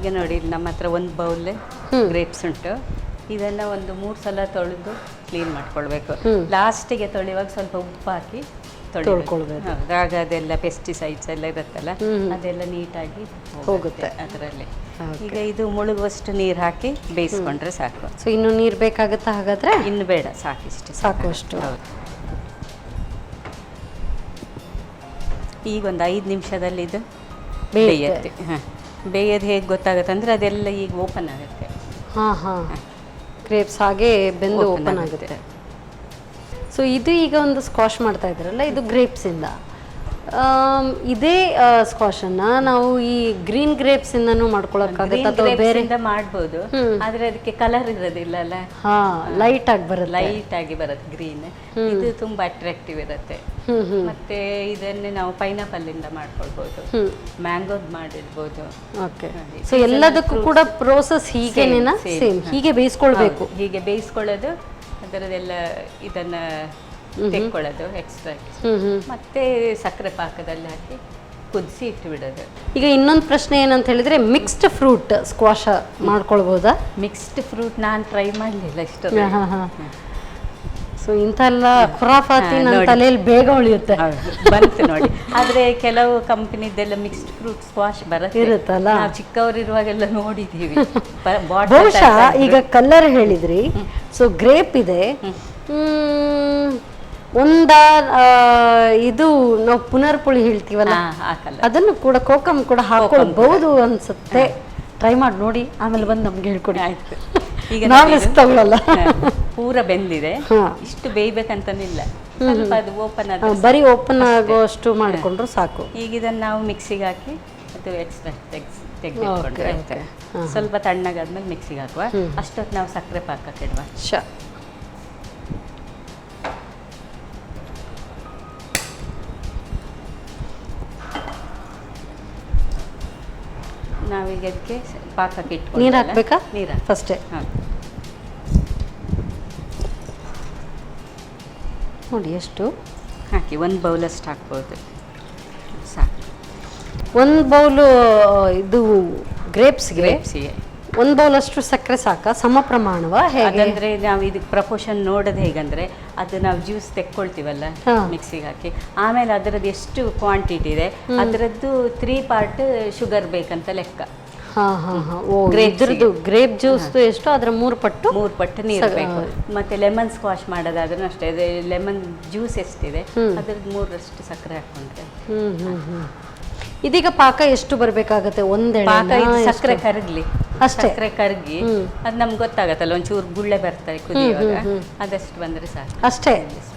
ಈಗ ನೋಡಿ ಇಲ್ಲಿ ನಮ್ಮ ಹತ್ರ ಒಂದು ಬೌಲ್ ಗ್ರೇಪ್ಸ್ ಉಂಟು. ಇದನ್ನು ಒಂದು 3 ಸಲ ತೊಳೆದು ಕ್ಲೀನ್ ಮಾಡ್ಕೊಳ್ಬೇಕು. ಲಾಸ್ಟಿಗೆ ತೊಳೆಯುವಾಗ ಸ್ವಲ್ಪ ಉಪ್ಪು ಹಾಕಿ ತೊಳ್ಕೊಳ್ಬೇಕು. ಆಗ ಅದೆಲ್ಲ ಪೆಸ್ಟಿಸೈಡ್ಸ್ ಎಲ್ಲ ಇರುತ್ತಲ್ಲ ಅದೆಲ್ಲ ನೀಟಾಗಿ ಹೋಗುತ್ತೆ ಅದರಲ್ಲಿ. ಈಗ ಇದು ಮುಳುಗುವಷ್ಟು ನೀರು ಹಾಕಿ ಬೇಯಿಸ್ಕೊಂಡ್ರೆ ಸಾಕು. ಸೊ ಇನ್ನು ನೀರು ಬೇಕಾಗುತ್ತಾ ಹಾಗಾದ್ರೆ? ಇನ್ನು ಬೇಡ, ಸಾಕಿಷ್ಟು ಸಾಕು ಅಷ್ಟು. ಹೌದು. ಈಗ ಒಂದು 5 ನಿಮಿಷದಲ್ಲಿ ಇದು ಬೇಯುತ್ತೆ. ಹಾಂ, ಬೇಯೋದು ಹೇಗೆ ಗೊತ್ತಾಗುತ್ತೆ ಅಂದರೆ ಅದೆಲ್ಲ ಈಗ ಓಪನ್ ಆಗುತ್ತೆ. ಹಾಂ ಹಾಂ, ಗ್ರೇಪ್ಸ್ ಹಾಗೆ ಬೆಂದು ಓಪನ್ ಆಗುತ್ತೆ. ಸೊ ಇದು ಈಗ ಒಂದು ಸ್ಕ್ವಾಶ್ ಮಾಡ್ತಾ ಇದ್ರಲ್ಲ, ಇದು ಗ್ರೇಪ್ಸಿಂದ. ಇದೇ ಸ್ಕ್ವಾಶನ್ನು ನಾವು ಈ ಗ್ರೀನ್ ಗ್ರೇಪ್ಸಿಂದನೂ ಮಾಡ್ಕೊಳಕ್ಕಾಗತ್ತೆ ಅಥವಾ ಬೇರೆ ಮಾಡ್ಬೋದು, ಆದರೆ ಅದಕ್ಕೆ ಕಲರ್ ಇರೋದಿಲ್ಲ ಅಲ್ಲ. ಹಾಂ, ಲೈಟ್ ಆಗಿ ಬರುತ್ತೆ. ಲೈಟ್ ಆಗಿ ಬರುತ್ತೆ ಗ್ರೀನ್. ಇದು ತುಂಬಾ ಅಟ್ರಾಕ್ಟಿವ್ ಇರುತ್ತೆ. ಮತ್ತೆ ಇದನ್ನೇ ನಾವು ಪೈನಾಪಲ್ ಇಂದ ಮಾಡ್ಕೊಳ್ಬಹುದು, ಮ್ಯಾಂಗೋದ್ ಮಾಡಿರ್ಬೋದು. ಓಕೆ. ಸೊ ಎಲ್ಲದಕ್ಕೂ ಕೂಡ ಪ್ರೋಸೆಸ್ ಹೀಗೇನೇನಾ? ಸೇಮ್ ಹೀಗೆ ಬೇಯಿಸ್ಕೊಳ್ಬೇಕು. ಹೀಗೆ ಬೇಯಿಸ್ಕೊಳ್ಳೋದು, ಅದರದೆಲ್ಲ ಇದನ್ನ ತೆಕ್ಕೊಳ್ಳೋದು ಎಕ್ಸ್ಟ್ರಾ, ಮತ್ತೆ ಸಕ್ಕರೆ ಪಾಕದಲ್ಲಿ ಹಾಕಿ ಕುದಿಸಿ ಇಟ್ಟು ಬಿಡೋದು. ಈಗ ಇನ್ನೊಂದು ಪ್ರಶ್ನೆ ಏನಂತ ಹೇಳಿದ್ರೆ, ಮಿಕ್ಸ್ಡ್ ಫ್ರೂಟ್ ಸ್ಕ್ವಾಶ ಮಾಡ್ಕೊಳ್ಬೋದಾ? ಮಿಕ್ಸ್ಡ್ ಫ್ರೂಟ್ ನಾನು ಟ್ರೈ ಮಾಡಲಿಲ್ಲ ಇಷ್ಟು. ಸೊ ಇಂಥೆಲ್ಲ ಖುರಾಫಾತಿ ನನ್ನ ತಲೆಯಲ್ಲಿ ಬೇಗ ಉಳಿಯುತ್ತೆ. ಬಂತು ನೋಡಿ. ಆದ್ರೆ ಕೆಲವು ಕಂಪನಿದೆಲ್ಲ ಮಿಕ್ಸ್ಡ್ ಫ್ರೂಟ್ ಸ್ಕ್ವಾಶ್ ಇರುತ್ತಲ್ಲ, ನಾವು ಚಿಕ್ಕವರಿರುವಾಗೆಲ್ಲ ನೋಡಿದೀವಿ. ಬಹುಶಃ ಈಗ ಕಲರ್ ಹೇಳಿದ್ರಿ. ಸೊ ಗ್ರೇಪ್ ಇದೆ, ಇದು ನಾವು ಪುನರ್ಪುಳಿ ಹೇಳ್ತೀವಲ್ಲ, ಅದನ್ನು ಕೂಡ ಕೋಕಮ್ ಕೂಡ ಹಾಕೊಳ್ಬಹುದು ಅನ್ಸುತ್ತೆ. ಟ್ರೈ ಮಾಡಿ ನೋಡಿ, ಆಮೇಲೆ ಬಂದು ನಮ್ಗೆ ಹೇಳ್ಕೊಡಿ. ಆಯ್ತು. ಈಗ ತಗೊಳ್ಳಲ್ಲ. ಪೂರ ಬೆಂದಿದೆ, ಇಷ್ಟು ಬೇಯ್ಬೇಕಂತನಿಲ್ಲ, ಸ್ವಲ್ಪ ಅದು ಓಪನ್ ಬರೀ ಓಪನ್ ಆಗುವಷ್ಟು ಮಾಡಿಕೊಂಡ್ರು ಸಾಕು. ಈಗ ಇದನ್ನು ನಾವು ಮಿಕ್ಸಿಗೆ ಹಾಕಿ ಅದು ಎಕ್ಸ್ಟ್ರಾ ತೆಗೆದುಕೊಂಡ್ರೆ ಆಯ್ತು. ಸ್ವಲ್ಪ ತಣ್ಣಗಾದ್ಮೇಲೆ ಮಿಕ್ಸಿಗೆ ಹಾಕುವ. ಅಷ್ಟೊತ್ತು ನಾವು ಸಕ್ಕರೆ ಪಾಕಕ್ಕೆ ಇಡುವ. ನಾವೀಗ ಅದಕ್ಕೆ ಪಾಕಕ್ಕೆ ಇಟ್ಕೊಂಡು ನೀರು ಹಾಕ್ಬೇಕಾ? ನೀರು ಫಸ್ಟೇ ನೋಡಿ ಎಷ್ಟು ಹಾಕಿ 1 ಬೌಲಷ್ಟು ಹಾಕ್ಬೋದು, ಸಾಕು. 1 ಬೌಲು ಇದು ಗ್ರೇಪ್ಸ್ಗೆ 1 ಬೌಲಷ್ಟು ಸಕ್ಕರೆ ಸಾಕ? ಸಮ ಪ್ರಮಾಣವ ಹೇಗೆ? ಅಂದರೆ ನಾವು ಇದಕ್ಕೆ ಪ್ರಪೋರ್ಷನ್ ನೋಡೋದು ಹೇಗಂದ್ರೆ, ಅದು ನಾವು ಜ್ಯೂಸ್ ತೆಕ್ಕೊಳ್ತೀವಲ್ಲ ಮಿಕ್ಸಿಗೆ ಹಾಕಿ, ಆಮೇಲೆ ಅದರದ್ದು ಎಷ್ಟು ಕ್ವಾಂಟಿಟಿ ಇದೆ ಅದರದ್ದು 3 ಪಾರ್ಟ್ ಶುಗರ್ ಬೇಕಂತ ಲೆಕ್ಕ. ಗ್ರೇಪ್ ಜ್ಯೂಸ್ ಎಷ್ಟು ಅದರ 3 ಪಟ್ಟು ನೀರು ಬೇಕು. ಮತ್ತೆ ಲೆಮನ್ ಸ್ಕ್ವಾಶ್ ಮಾಡೋದಾದ್ರೂ ಅಷ್ಟೇ, ಲೆಮನ್ ಜ್ಯೂಸ್ ಎಷ್ಟಿದೆ ಅದ್ರದ್ದು 3ರಷ್ಟು ಸಕ್ಕರೆ ಹಾಕೊಂಡ್ರೆ. ಇದೀಗ ಪಾಕ ಎಷ್ಟು ಬರಬೇಕಾಗತ್ತೆ? ಸಕ್ಕರೆ ಕರಗ್ಲಿ ಅಷ್ಟೇ. ಸಕ್ಕರೆ ಕರಗಿ ಅದು ನಮ್ಗೆ ಗೊತ್ತಾಗತ್ತಲ್ಲ, ಒಂಚೂರು ಗುಳ್ಳೆ ಬರ್ತಾರೆ ಕುದಿಯುವಾಗ, ಅದಷ್ಟು ಬಂದ್ರೆ ಸಾಕು ಅಷ್ಟೇ.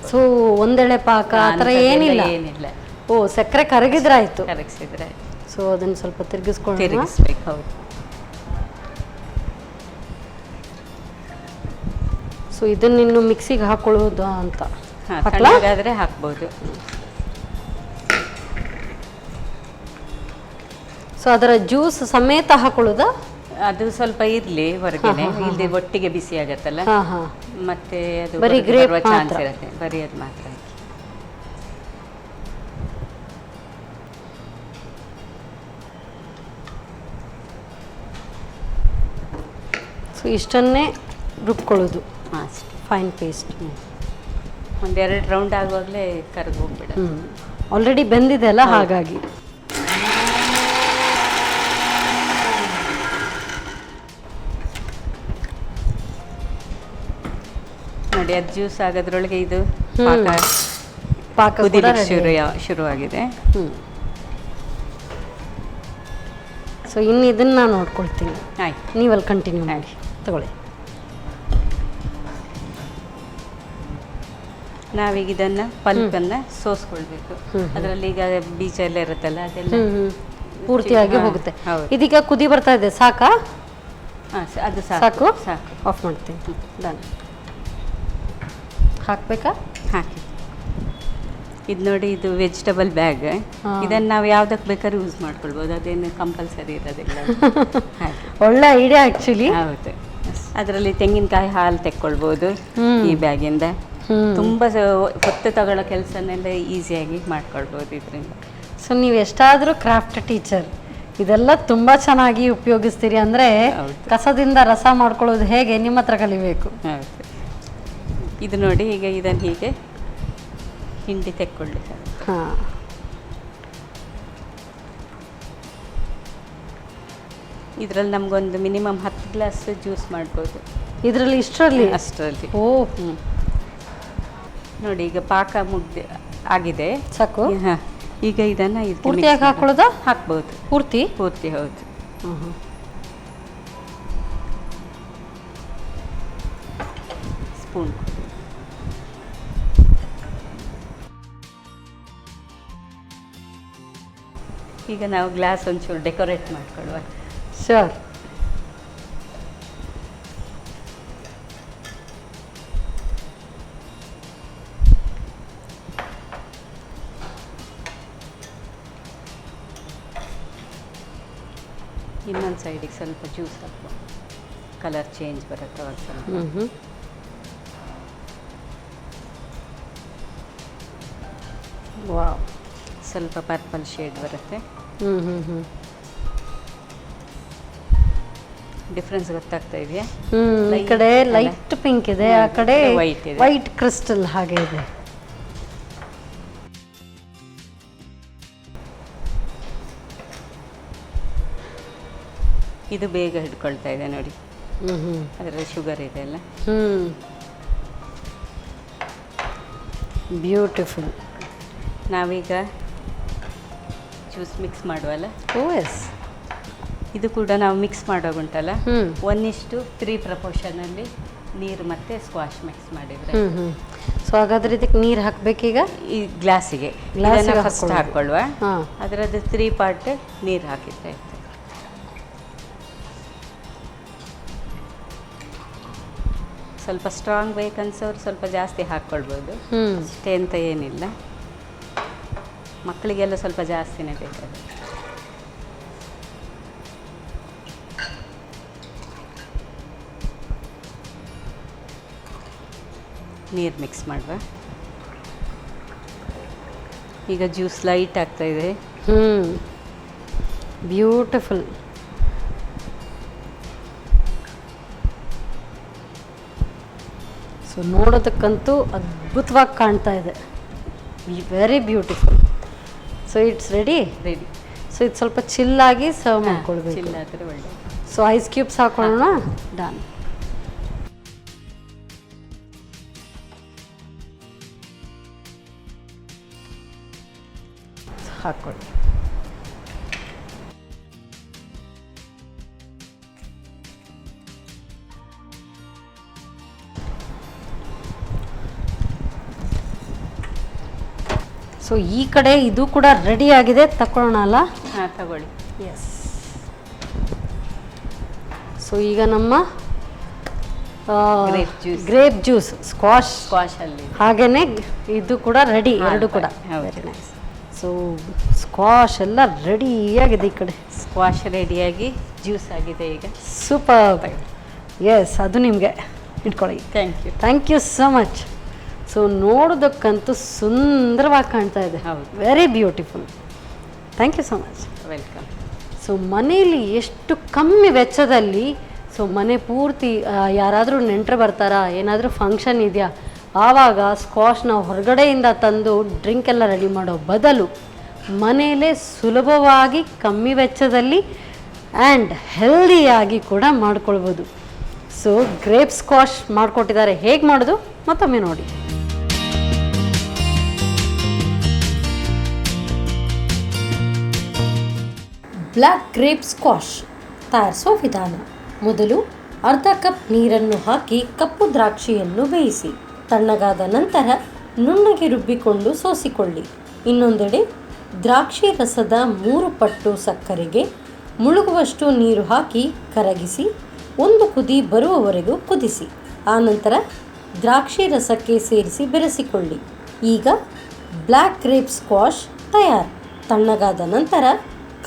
ಸೊ ಒಂದೆಳೆ ಪಾಕ ಆತರ ಏನಿಲ್ಲ. ಓ, ಸಕ್ಕರೆ ಕರಗಿದ್ರಾಯ್ತು. ಕರಗಿಸಿದ್ರೆ ಸೊ ಅದನ್ನು ಸ್ವಲ್ಪ ತಿರುಗಿಸ್ಬೇಕು. ಹೌದು. ಸೊ ಇದನ್ನ ಇನ್ನು ಮಿಕ್ಸಿಗೆ ಹಾಕೊಳ್ಳೋದು ಅಂತ ಹಾಗಾದ್ರೆ ಹಾಕ್ಬೋದು. ಸೊ ಅದರ ಜ್ಯೂಸ್ ಸಮೇತ ಹಾಕೊಳ್ಳೋದಾ? ಅದು ಸ್ವಲ್ಪ ಇರ್ಲಿ ಹೊರಗಡೆ, ಇಲ್ಲಿ ಒಟ್ಟಿಗೆ ಬಿಸಿ ಆಗತ್ತಲ್ಲ, ಮತ್ತೆ ಅದು ಬರೀ ಗ್ರೇಪ್ ಚಾನ್ಸ್ ಇರುತ್ತೆ. ಬರೀ ಅದು ಮಾತ್ರ ಹಾಕಿ. ಸೊ ಇಷ್ಟನ್ನೇ ರುಬ್ಕೊಳ್ಳೋದು, ಅಷ್ಟೇ. Fine paste. 1-2 ರೌಂಡ್ ಆಗುವಾಗಲೇ ಕರಗಿ ಹೋಗ್ಬಿಡ. ಆಲ್ರೆಡಿ ಬೆಂದಿದೆ ಅಲ್ಲ, ಹಾಗಾಗಿ. ನೋಡಿ, ಅದು ಜ್ಯೂಸ್ ಆಗೋದ್ರೊಳಗೆ ಇದು ಪಾಕ ಶುರುವಾಗಿದೆ. ಸೊ ಇನ್ನು ಇದನ್ನ ನಾನು ನೋಡ್ಕೊಳ್ತೀನಿ. ಆಯ್ತು, ನೀವಲ್ಲಿ ಕಂಟಿನ್ಯೂ ಮಾಡಿ. ತಗೊಳ್ಳಿ. ನಾವೀಗ ಇದನ್ನು ಪಲ್ಪನ್ನು ಸೋಸ್ಕೊಳ್ಬೇಕು. ಅದರಲ್ಲಿ ಈಗ ಬೀಜ ಎಲ್ಲ ಇರುತ್ತಲ್ಲ, ಅದೆಲ್ಲ ಪೂರ್ತಿಯಾಗಿ ಹೋಗುತ್ತೆ. ಇದೀಗ ಕುದಿ ಬರ್ತಾ ಇದೆ, ಸಾಕಾ? ಅದು ಸಾಕು. ಸಾಕು, ಆಫ್ ಮಾಡ್ತೀನಿ. ಡನ್. ಹಾಕ್ಬೇಕಾ? ಹಾಕಿ. ಇದು ನೋಡಿ, ಇದು ವೆಜಿಟಬಲ್ ಬ್ಯಾಗ್. ಇದನ್ನು ನಾವು ಯಾವ್ದಕ್ಕೆ ಬೇಕಾದ್ರೂ ಯೂಸ್ ಮಾಡ್ಕೊಳ್ಬೋದು, ಅದೇನು ಕಂಪಲ್ಸರಿ ಇರೋದಿಲ್ಲ. ಒಳ್ಳೆ ಐಡಿಯಾ ಆ್ಯಕ್ಚುಲಿ. ಹೌದು. ಅದರಲ್ಲಿ ತೆಂಗಿನಕಾಯಿ ಹಾಲು ತೆಕ್ಕೊಳ್ಬೋದು ಈ ಬ್ಯಾಗಿಂದ. ತುಂಬ ಹೊತ್ತು ತಗೊಳ್ಳೋ ಕೆಲಸನೆಲ್ಲ ಈಸಿಯಾಗಿ ಮಾಡ್ಕೊಳ್ಬೋದು ಇದರಿಂದ. ಸೊ ನೀವು ಎಷ್ಟಾದರೂ ಕ್ರಾಫ್ಟ್ ಟೀಚರ್, ಇದೆಲ್ಲ ತುಂಬಾ ಚೆನ್ನಾಗಿ ಉಪಯೋಗಿಸ್ತೀರಿ ಅಂದ್ರೆ ಹೌದು. ಕಸದಿಂದ ರಸ ಮಾಡ್ಕೊಳ್ಳೋದು ಹೇಗೆ ನಿಮ್ಮ ಹತ್ರ ಕಲಿಬೇಕು. ಹೌದು. ಇದು ನೋಡಿ, ಈಗ ಇದನ್ನು ಹೀಗೆ ಹಿಂಡಿ ತೆಕ್ಕೊಳ್ಳಿ ಸರ್. ಹಾ, ಇದರಲ್ಲಿ ನಮಗೊಂದು ಮಿನಿಮಮ್ 10 ಗ್ಲಾಸ್ ಜ್ಯೂಸ್ ಮಾಡ್ಬೋದು ಇದರಲ್ಲಿ ಇಷ್ಟರಲ್ಲಿ. ಅಷ್ಟರಲ್ಲಿ. ಓ, ನೋಡಿ ಈಗ ಪಾಕ ಆಗಿದೆ ಸಾಕು. ಹಾಂ, ಈಗ ಇದನ್ನು ಪೂರ್ತಿಯಾಗಿ ಹಾಕೊಳ್ಳೋದಾ? ಹಾಕ್ಬೋದು. ಪೂರ್ತಿ. ಪೂರ್ತಿ ಹೌದು. ಸ್ಪೂನ್. ಈಗ ನಾವು ಗ್ಲಾಸ್ ಒಂಚೂರು ಡೆಕೋರೇಟ್ ಮಾಡ್ಕೊಳ್ಳುವ. ಶೋರ್. ಇನ್ನೊಂದು ಸೈಡಿಗೆ ಸ್ವಲ್ಪ ಜ್ಯೂಸ್ ಹಾಕುವ, ಕಲರ್ ಚೇಂಜ್ ಬರುತ್ತೆ ಅವಾಗ ಸ್ವಲ್ಪ. ವಾವ್. ಸ್ವಲ್ಪ ಪರ್ಪಲ್ ಶೇಡ್ ಬರುತ್ತೆ. ಡಿಫ್ರೆನ್ಸ್ ಗೊತ್ತಾಗ್ತಾ ಇದೆಯಾ? ಈ ಕಡೆ ಲೈಟ್ ಪಿಂಕ್ ಇದೆ, ಆ ಕಡೆ ವೈಟ್ ಇದೆ. ವೈಟ್ ಕ್ರಿಸ್ಟಲ್ ಹಾಗೆ ಇದೆ. ಇದು ಬೇಗ ಹಿಡ್ಕೊಳ್ತಾ ಇದೆ ನೋಡಿ, ಅದರಲ್ಲಿ ಶುಗರ್ ಇದೆ ಅಲ್ಲ. ಬ್ಯೂಟಿಫುಲ್. ನಾವೀಗ ಜ್ಯೂಸ್ ಮಿಕ್ಸ್ ಮಾಡುವಲ್ಲ, ಓ ಎಸ್. ಇದು ಕೂಡ ನಾವು ಮಿಕ್ಸ್ ಮಾಡೋಗುಂಟಲ್ಲ, 1:3 ಪ್ರಪೋರ್ಷನಲ್ಲಿ ನೀರು ಮತ್ತು ಸ್ಕ್ವಾಶ್ ಮಿಕ್ಸ್ ಮಾಡಿದರೆ. ಸೊ ಹಾಗಾದ್ರೆ ಇದಕ್ಕೆ ನೀರು ಹಾಕಬೇಕೀಗ? ಈ ಗ್ಲಾಸಿಗೆ ಫಸ್ಟ್ ಹಾಕ್ಕೊಳ್ಳುವ. ಅದರದ್ದು 3 ಪಾರ್ಟ್ ನೀರು ಹಾಕಿದ್ರೆ ಆಯ್ತು. ಸ್ವಲ್ಪ ಸ್ಟ್ರಾಂಗ್ ಬೇಕನ್ಸೋರು ಸ್ವಲ್ಪ ಜಾಸ್ತಿ ಹಾಕ್ಕೊಳ್ಬೋದು, ಅಷ್ಟೇ ಅಂತ ಏನಿಲ್ಲ. ಮಕ್ಕಳಿಗೆಲ್ಲ ಸ್ವಲ್ಪ ಜಾಸ್ತಿನೇ ಬೇಕಾಗುತ್ತೆ. ನೀರು ಮಿಕ್ಸ್ ಮಾಡುವ. ಈಗ ಜ್ಯೂಸ್ ಲೈಟ್ ಆಗ್ತಾ ಇದೆ. ಬ್ಯೂಟಿಫುಲ್. ಸೊ ನೋಡೋದಕ್ಕಂತೂ ಅದ್ಭುತವಾಗಿ ಕಾಣ್ತಾ ಇದೆ. Very beautiful. So it's ready. Ready. So ಇದು ಸ್ವಲ್ಪ ಚಿಲ್ಲಾಗಿ ಸರ್ವ್ ಮಾಡ್ಕೊಳ್ಬೇಕು. ಚಿಲ್ಲಾದರೆ ಒಳ್ಳೆ. ಸೊ ಐಸ್ ಕ್ಯೂಬ್ಸ್ ಹಾಕೊಳ್ಳೋಣ. ಡನ್. ಹಾಕೊಳ್ಳಿ. ಸೊ ಈ ಕಡೆ ಇದು ಕೂಡ ರೆಡಿ ಆಗಿದೆ, ತಗೊಳ್ಳೋಣ ಅಲ್ಲ? ಹಾಂ, ತಗೊಳ್ಳಿ. ಎಸ್. ಸೊ ಈಗ ನಮ್ಮ ಗ್ರೇಪ್ ಜ್ಯೂಸ್, ಸ್ಕ್ವಾಶಲ್ಲಿ ಹಾಗೇನೆ ಇದು ಕೂಡ ರೆಡಿ, ಎರಡು ಕೂಡ. Very nice. ಸೊ ಸ್ಕ್ವಾಶ್ ಎಲ್ಲ ರೆಡಿಯಾಗಿದೆ. ಈ ಕಡೆ ಸ್ಕ್ವಾಶ್ ರೆಡಿಯಾಗಿ ಜ್ಯೂಸ್ ಆಗಿದೆ ಈಗ. ಸೂಪರ್. ಎಸ್, ಅದು ನಿಮಗೆ ಇಟ್ಕೊಳ್ಳಿ. Thank you. Thank you so much. So ನೋಡೋದಕ್ಕಂತೂ ಸುಂದರವಾಗಿ ಕಾಣ್ತಾ ಇದೆ. ಹೌದು. Very beautiful. Thank you so much. Welcome. So ಮನೆಯಲ್ಲಿ ಎಷ್ಟು ಕಮ್ಮಿ ವೆಚ್ಚದಲ್ಲಿ, ಸೊ ಮನೆ ಪೂರ್ತಿ ಯಾರಾದರೂ ನೆಂಟರು ಬರ್ತಾರಾ, ಏನಾದರೂ ಫಂಕ್ಷನ್ ಇದೆಯಾ, ಆವಾಗ ಸ್ಕ್ವಾಶ್ನ ಹೊರಗಡೆಯಿಂದ ತಂದು ಡ್ರಿಂಕ್ ಎಲ್ಲ ರೆಡಿ ಮಾಡೋ ಬದಲು ಮನೆಯಲ್ಲೇ ಸುಲಭವಾಗಿ ಕಮ್ಮಿ ವೆಚ್ಚದಲ್ಲಿ ಆ್ಯಂಡ್ ಹೆಲ್ದಿಯಾಗಿ ಕೂಡ ಮಾಡ್ಕೊಳ್ಬೋದು. ಸೊ ಗ್ರೇಪ್ ಸ್ಕ್ವಾಶ್ ಮಾಡಿಕೊಟ್ಟಿದ್ದಾರೆ. ಹೇಗೆ ಮಾಡೋದು ಮತ್ತೊಮ್ಮೆ ನೋಡಿ. ಬ್ಲ್ಯಾಕ್ ಗ್ರೇಪ್ ಸ್ಕ್ವಾಶ್ ತಯಾರಿಸೋ ವಿಧಾನ. ಮೊದಲು ಅರ್ಧ ಕಪ್ ನೀರನ್ನು ಹಾಕಿ ಕಪ್ಪು ದ್ರಾಕ್ಷಿಯನ್ನು ಬೇಯಿಸಿ ತಣ್ಣಗಾದ ನಂತರ ನುಣ್ಣಗೆ ರುಬ್ಬಿಕೊಂಡು ಸೋಸಿಕೊಳ್ಳಿ. ಇನ್ನೊಂದೆಡೆ ದ್ರಾಕ್ಷಿ ರಸದ 3 ಪಟ್ಟು ಸಕ್ಕರೆಗೆ ಮುಳುಗುವಷ್ಟು ನೀರು ಹಾಕಿ ಕರಗಿಸಿ 1 ಕುದಿ ಬರುವವರೆಗೂ ಕುದಿಸಿ. ಆನಂತರ ದ್ರಾಕ್ಷಿ ರಸಕ್ಕೆ ಸೇರಿಸಿ ಬೆರೆಸಿಕೊಳ್ಳಿ. ಈಗ ಬ್ಲ್ಯಾಕ್ ಗ್ರೇಪ್ ಸ್ಕ್ವಾಶ್ ತಯಾರು. ತಣ್ಣಗಾದ ನಂತರ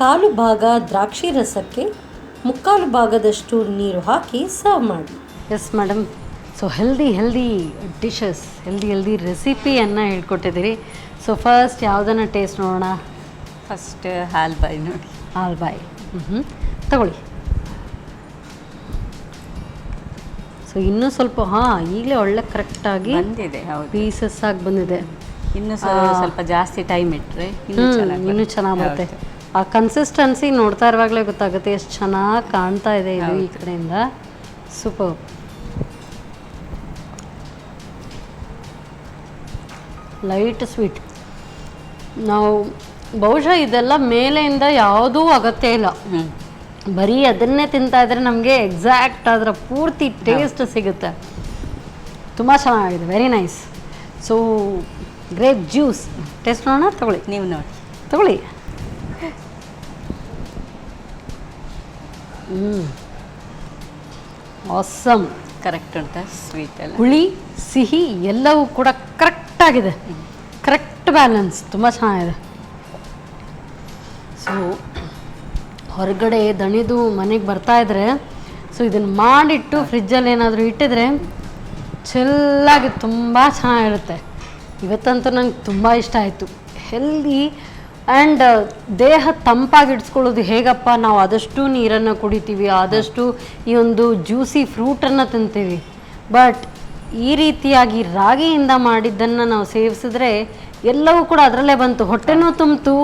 1/4 ಭಾಗ ದ್ರಾಕ್ಷಿ ರಸಕ್ಕೆ 3/4 ಭಾಗದಷ್ಟು ನೀರು ಹಾಕಿ ಸರ್ವ್ ಮಾಡಿ. Yes madam. So healthy dishes, healthy ರೆಸಿಪಿಯನ್ನು ಹೇಳ್ಕೊಟ್ಟಿದ್ದೀರಿ. ಸೊ ಫಸ್ಟ್ ಯಾವುದನ್ನು ಟೇಸ್ಟ್ ನೋಡೋಣ? ಫಸ್ಟ್ ಹಾಲ್ ಬಾಯ್ ನೋಡಿ. ಹಾಲ್ ಬಾಯ್. ತಗೊಳ್ಳಿ. ಸೊ ಇನ್ನೂ ಸ್ವಲ್ಪ ಈಗಲೇ ಒಳ್ಳೆ ಕರೆಕ್ಟಾಗಿ ಬಂದಿದೆ. ಹೌದು, ಪೀಸಸ್ ಆಗಿ ಬಂದಿದೆ. ಇನ್ನು ಸ್ವಲ್ಪ ಜಾಸ್ತಿ ಟೈಮ್ ಇಟ್ಟರೆ ಇನ್ನೂ ಚೆನ್ನಾಗಿ ಬರುತ್ತೆ. ಆ ಕನ್ಸಿಸ್ಟೆನ್ಸಿ ನೋಡ್ತಾ ಇರುವಾಗಲೇ ಗೊತ್ತಾಗುತ್ತೆ ಎಷ್ಟು ಚೆನ್ನಾಗಿ ಕಾಣ್ತಾ ಇದೆ ಇದು ಈ ಕಡೆಯಿಂದ. ಸೂಪರ್. Light sweet. ನಾವು ಬಹುಶಃ ಇದೆಲ್ಲ ಮೇಲೆಯಿಂದ ಯಾವುದೂ ಅಗತ್ಯ ಇಲ್ಲ, ಬರೀ ಅದನ್ನೇ ತಿಂತಾ ಇದ್ರೆ ನಮಗೆ ಎಕ್ಸಾಕ್ಟ್ ಅದರ ಪೂರ್ತಿ ಟೇಸ್ಟ್ ಸಿಗುತ್ತೆ. ತುಂಬ ಚೆನ್ನಾಗಿದೆ, very nice. So grape juice taste ನೋಡೋಣ. ತಗೊಳ್ಳಿ, ನೀವು ನೋಡಿ, ತಗೊಳ್ಳಿ. ಆಸಮ್. ಕರೆಕ್ಟ್ ಉಂಟಾ ಸ್ವೀಟ್ ಎಲ್ಲ? ಹುಳಿ ಸಿಹಿ ಎಲ್ಲವೂ ಕೂಡ ಕರೆಕ್ಟಾಗಿದೆ, ಕರೆಕ್ಟ್ ಬ್ಯಾಲೆನ್ಸ್, ತುಂಬ ಚೆನ್ನಾಗಿದೆ. ಸೊ ಹೊರಗಡೆ ದಣಿದು ಮನೆಗೆ ಬರ್ತಾಯಿದ್ರೆ ಸೊ ಇದನ್ನು ಮಾಡಿಟ್ಟು ಫ್ರಿಜ್ಜಲ್ಲಿ ಏನಾದರೂ ಇಟ್ಟಿದ್ರೆ ಚೆಲ್ಲಾಗಿ ತುಂಬ ಚೆನ್ನಾಗಿರುತ್ತೆ. ಇವತ್ತಂತೂ ನಂಗೆ ತುಂಬ ಇಷ್ಟ ಆಯಿತು. ಹೆಲ್ದಿ ಆ್ಯಂಡ್ ದೇಹ ತಂಪಾಗಿ ಇಡ್ಸ್ಕೊಳ್ಳೋದು ಹೇಗಪ್ಪ, ನಾವು ಆದಷ್ಟು ನೀರನ್ನು ಕುಡಿತೀವಿ, ಆದಷ್ಟು ಈ ಒಂದು ಜ್ಯೂಸಿ ಫ್ರೂಟನ್ನು ತಿಂತೀವಿ, ಬಟ್ ಈ ರೀತಿಯಾಗಿ ರಾಗಿಯಿಂದ ಮಾಡಿದ್ದನ್ನು ನಾವು ಸೇವಿಸಿದ್ರೆ ಎಲ್ಲವೂ ಕೂಡ ಅದರಲ್ಲೇ ಬಂತು, ಹೊಟ್ಟೆನೂ ತುಂಬಿತು,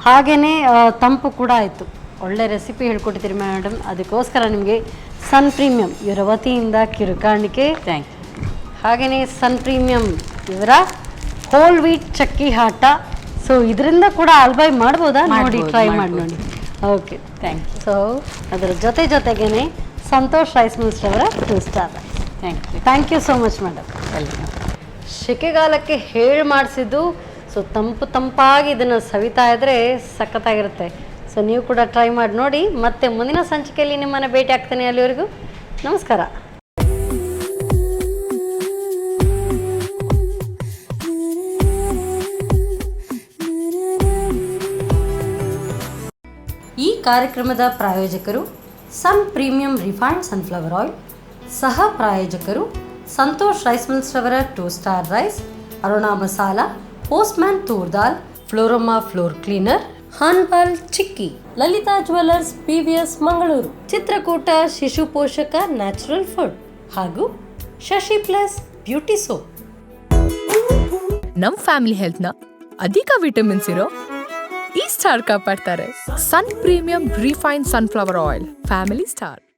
ಹಾಗೆಯೇ ತಂಪು ಕೂಡ ಆಯಿತು. ಒಳ್ಳೆ ರೆಸಿಪಿ ಹೇಳ್ಕೊಟ್ಟಿದ್ದೀರಿ ಮೇಡಮ್, ಅದಕ್ಕೋಸ್ಕರ ನಿಮಗೆ ಸನ್ ಪ್ರೀಮಿಯಂ ಇವರ ವತಿಯಿಂದ ಕಿರುಕಾಣಿಕೆ. Thank you. ಹಾಗೆಯೇ ಸನ್ ಪ್ರೀಮಿಯಂ ಇವರ whole wheat chakki atta. So ಇದರಿಂದ ಕೂಡ ಆಲ್ಬೈ ಮಾಡ್ಬೋದಾ? ನೋಡಿ, ಟ್ರೈ ಮಾಡಿ ನೋಡಿ. Okay, thank you. ಸೊ ಅದರ ಜೊತೆಗೇನೆ ಸಂತೋಷ್ ರೈಸ್ ಮಿಲ್ಸ್ ಅವರ 2 star rice. Thank you so much madam. Welcome. ಸೆಕೆಗಾಲಕ್ಕೆ ಹೇಳಿ ಮಾಡಿಸಿದ್ದು. ಸೊ ತಂಪಾಗಿ ಇದನ್ನು ಸವಿತಾ ಇದ್ರೆ ಸಖತ್ತಾಗಿರುತ್ತೆ. ಸೊ ನೀವು ಕೂಡ ಟ್ರೈ ಮಾಡಿ ನೋಡಿ. ಮತ್ತೆ ಮುಂದಿನ ಸಂಚಿಕೆಯಲ್ಲಿ ನಿಮ್ಮನ್ನು ಭೇಟಿ ಆಗ್ತೇನೆ. ಅಲ್ಲಿವರೆಗೂ ನಮಸ್ಕಾರ. ಈ ಕಾರ್ಯಕ್ರಮದ ಪ್ರಾಯೋಜಕರು sun premium refined sunflower oil, ಸಹ ಪ್ರಾಯೋಜಕರು ಸಂತೋಷ್ ರೈಸ್ ಮಿಲ್ಸ್ ರವರ 2 star rice, Aruna masala, postman toor dal, Floroma floor cleaner, Hanpal chikki, Lalitha jewellers PVS Mangaluru, Chitrakoota ಶಿಶು ಪೋಷಕ ನ್ಯಾಚುರಲ್ ಫುಡ್ ಹಾಗೂ ಶಶಿ ಪ್ಲಸ್ ಬ್ಯೂಟಿ ಸೋಪ್. ನಮ್ ಫ್ಯಾಮಿಲಿ ಹೆಲ್ತ್ನ ಅಧಿಕ ವಿಟಮಿನ್ಸ್ ಇರೋ ಈ ಸ್ಟಾರ್ ಕಾಪಾಡ್ತಾರೆ. Sun premium refine sunflower oil, family star.